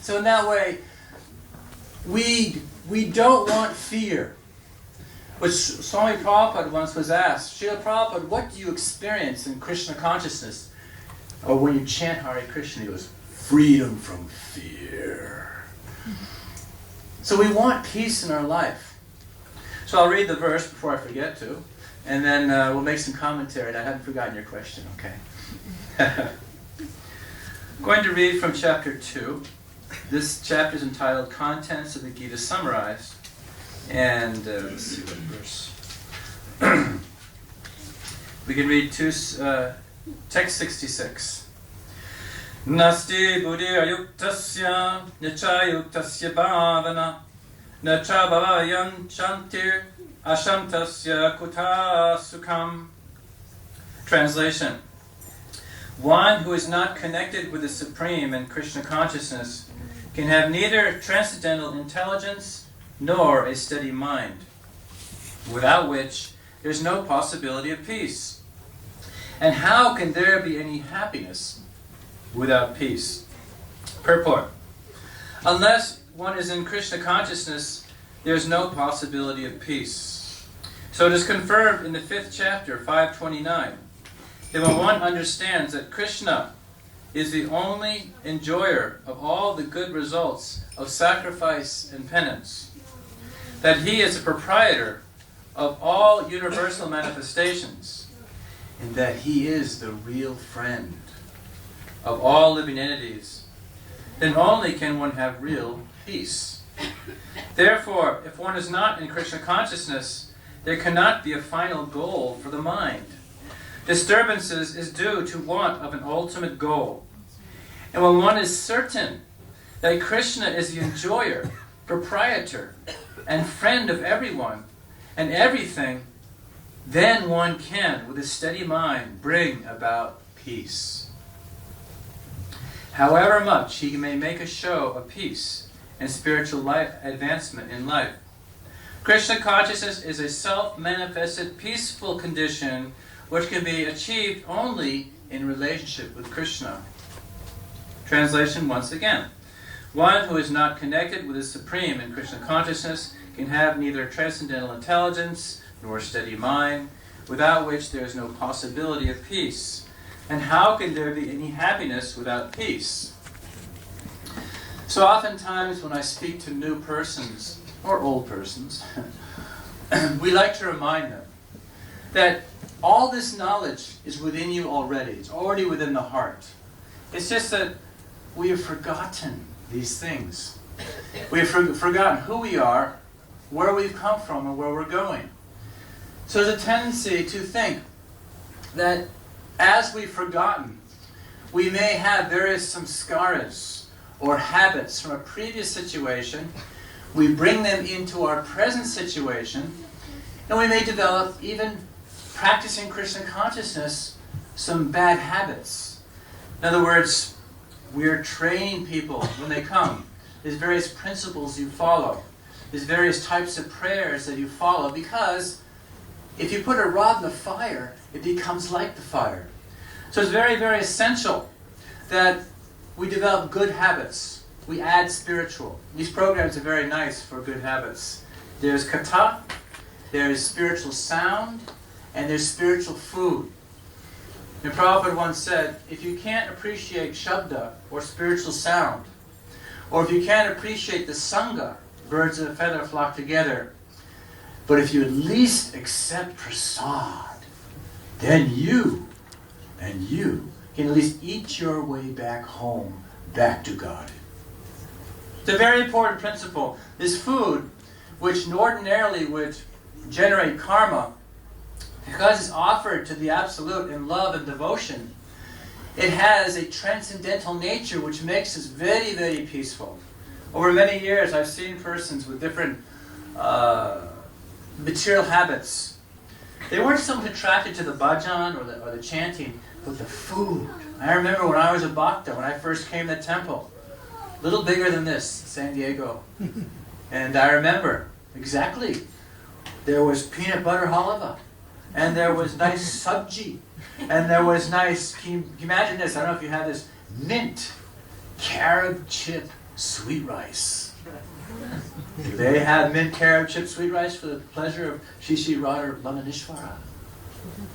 So in that way, we don't want fear. Which Swami Prabhupada once was asked, Srila Prabhupada, what do you experience in Krishna consciousness? Or when you chant Hare Krishna, he goes, freedom from fear. So we want peace in our life. So I'll read the verse before I forget to, and then we'll make some commentary, and I haven't forgotten your question, okay? I'm going to read from chapter 2. This chapter is entitled Contents of the Gita Summarized. And let's see what verse. We can read text 66. Nasti buddhya yuktasya nacha yuktasya bhavana nacha bhavayan shantir ashantasya kuta sukham. Translation. One who is not connected with the Supreme and Krishna consciousness can have neither transcendental intelligence nor a steady mind, without which there is no possibility of peace. And how can there be any happiness without peace? Purport. Unless one is in Krishna consciousness, there is no possibility of peace. So it is confirmed in the 5th chapter, 529, that when one understands that Krishna is the only enjoyer of all the good results of sacrifice and penance, that he is the proprietor of all universal manifestations, and that he is the real friend of all living entities, then only can one have real peace. Therefore, if one is not in Krishna consciousness, there cannot be a final goal for the mind. Disturbances is due to want of an ultimate goal. And when one is certain that Krishna is the enjoyer, proprietor, and friend of everyone and everything, then one can, with a steady mind, bring about peace. However much he may make a show of peace and spiritual life advancement in life, Krishna consciousness is a self-manifested peaceful condition which can be achieved only in relationship with Krishna. Translation once again. One who is not connected with the Supreme in Krishna consciousness can have neither transcendental intelligence nor steady mind, without which there is no possibility of peace. And how can there be any happiness without peace? So oftentimes when I speak to new persons, or old persons, we like to remind them that all this knowledge is within you already. It's already within the heart. It's just that we have forgotten these things. We have forgotten who we are, where we've come from, and where we're going. So there's a tendency to think that as we've forgotten, we may have various samskaras or habits from a previous situation. We bring them into our present situation, and we may develop, even practicing Krishna consciousness, some bad habits. In other words, we are training people when they come. There's various principles you follow. There's various types of prayers that you follow, because if you put a rod in the fire, it becomes like the fire. So it's very, very essential that we develop good habits. We add spiritual. These programs are very nice for good habits. There's katha, there's spiritual sound, and there's spiritual food. And Prabhupada once said, if you can't appreciate shabda, or spiritual sound, or if you can't appreciate the sangha, birds of a feather flock together, but if you at least accept prasad, then you can at least eat your way back home, back to God. It's a very important principle. This food, which ordinarily would generate karma, because it's offered to the Absolute in love and devotion, it has a transcendental nature which makes us very, very peaceful. Over many years, I've seen persons with different material habits. They weren't so much attracted to the bhajan or the chanting, but the food. I remember when I was a bhakta, when I first came to the temple, a little bigger than this, San Diego. And I remember exactly, there was peanut butter halava, and there was nice sabji, and there was nice, can you imagine this? I don't know if you have this, mint, carob chip sweet rice. Do they have mint carob chip sweet rice for the pleasure of Shishi Radha Landanishvara?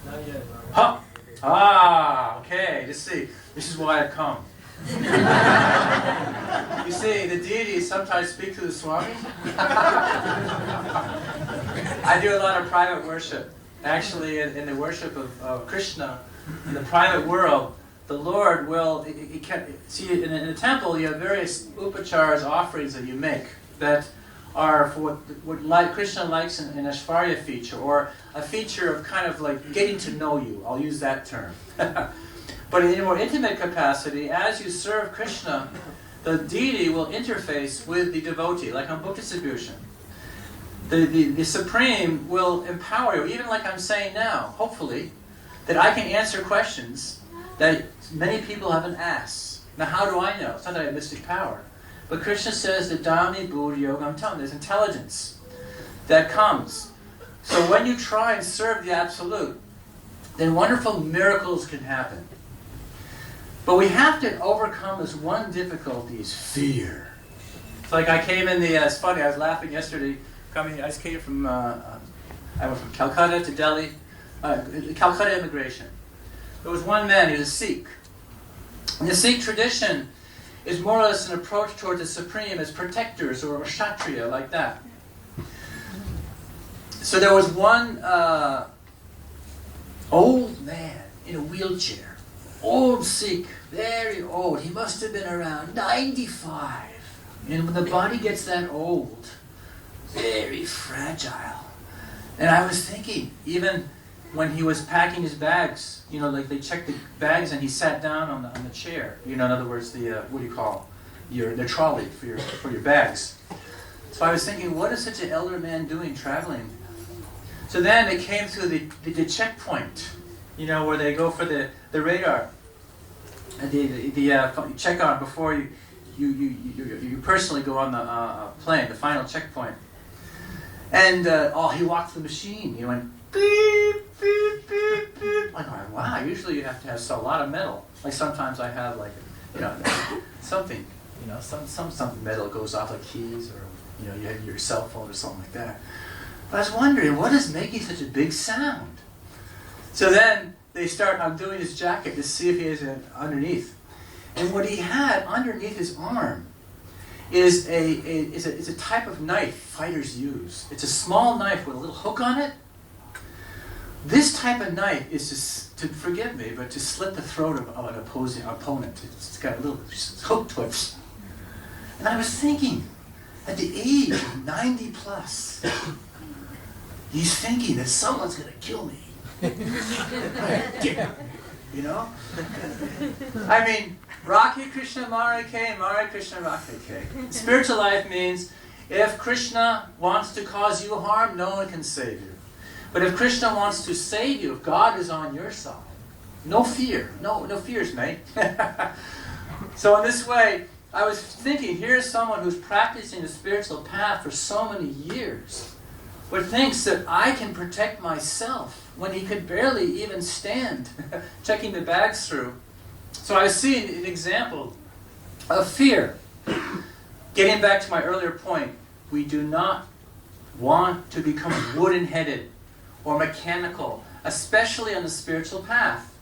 Not yet. Huh. Ah, okay, let's see. This is why I've come. You see, the deities sometimes speak to the Swami. I do a lot of private worship. Actually, in the worship of Krishna, in the private world, the Lord will, see, in a temple you have various upacharas, offerings that you make that are for what Krishna likes in Aishvarya feature, or a feature of kind of like getting to know you. I'll use that term. But in a more intimate capacity, as you serve Krishna, the deity will interface with the devotee, like on book distribution. The Supreme will empower you, even like I'm saying now, hopefully, that I can answer questions that many people haven't asked. Now, how do I know? It's not that I have mystic power. But Krishna says that Dhammi Buddha Yogam Tam, there's intelligence that comes. So when you try and serve the Absolute, then wonderful miracles can happen. But we have to overcome this one difficulty, is fear. It's like I came in it's funny, I was laughing yesterday, I just came from, I went from Calcutta to Delhi, Calcutta immigration. There was one man, he was a Sikh. And the Sikh tradition is more or less an approach toward the Supreme as protectors or a Kshatriya, like that. So there was one old man in a wheelchair, old Sikh, very old. He must have been around 95. And when the body gets that old, very fragile. And I was thinking, even when he was packing his bags, like they checked the bags and he sat down on the chair. In other words, the what do you call the trolley for your bags. So I was thinking, what is such an elder man doing traveling? So then they came through the checkpoint, where they go for the radar, the check on before you personally go on the plane, the final checkpoint. And he walked the machine. He went beep, beep, beep, beep. I'm going, wow, usually you have to have a lot of metal. Like sometimes I have something, some metal goes off, like keys, or you have your cell phone or something like that. But I was wondering, what is making such a big sound? So then I'm doing his jacket to see if he has it underneath. And what he had underneath his arm is a type of knife fighters use. It's a small knife with a little hook on it. This type of knife is forgive me, but to slit the throat of an opposing opponent. It's got a little hook to it. And I was thinking, at the age of 90 plus, he's thinking that someone's going to kill me. I mean, Rakhi Krishna Mare Krishna Rakhi. Spiritual life means if Krishna wants to cause you harm, no one can save you. But if Krishna wants to save you, if God is on your side, no fear. No fears, mate. So in this way, I was thinking, here's someone who's practicing the spiritual path for so many years, but thinks that I can protect myself when he could barely even stand, checking the bags through. So I was seeing an example of fear. Getting back to my earlier point, we do not want to become wooden-headed or mechanical, especially on the spiritual path.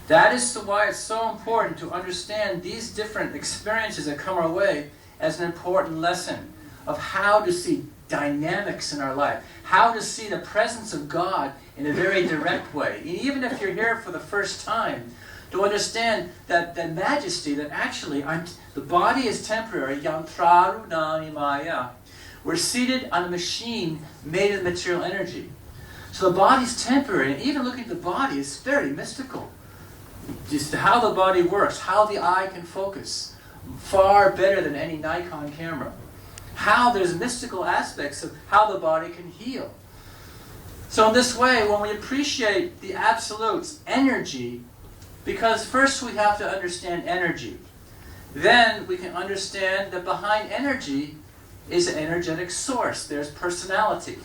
That is why it's so important to understand these different experiences that come our way as an important lesson of how to see dynamics in our life, how to see the presence of God in a very direct way. And even if you're here for the first time, to understand that majesty, that actually the body is temporary, yantraru nani maya. We're seated on a machine made of material energy. So the body's temporary, and even looking at the body is very mystical. Just how the body works, how the eye can focus, far better than any Nikon camera. How there's mystical aspects of how the body can heal. So in this way, when we appreciate the Absolute's energy, because first we have to understand energy, then we can understand that behind energy is an energetic source. There's personality.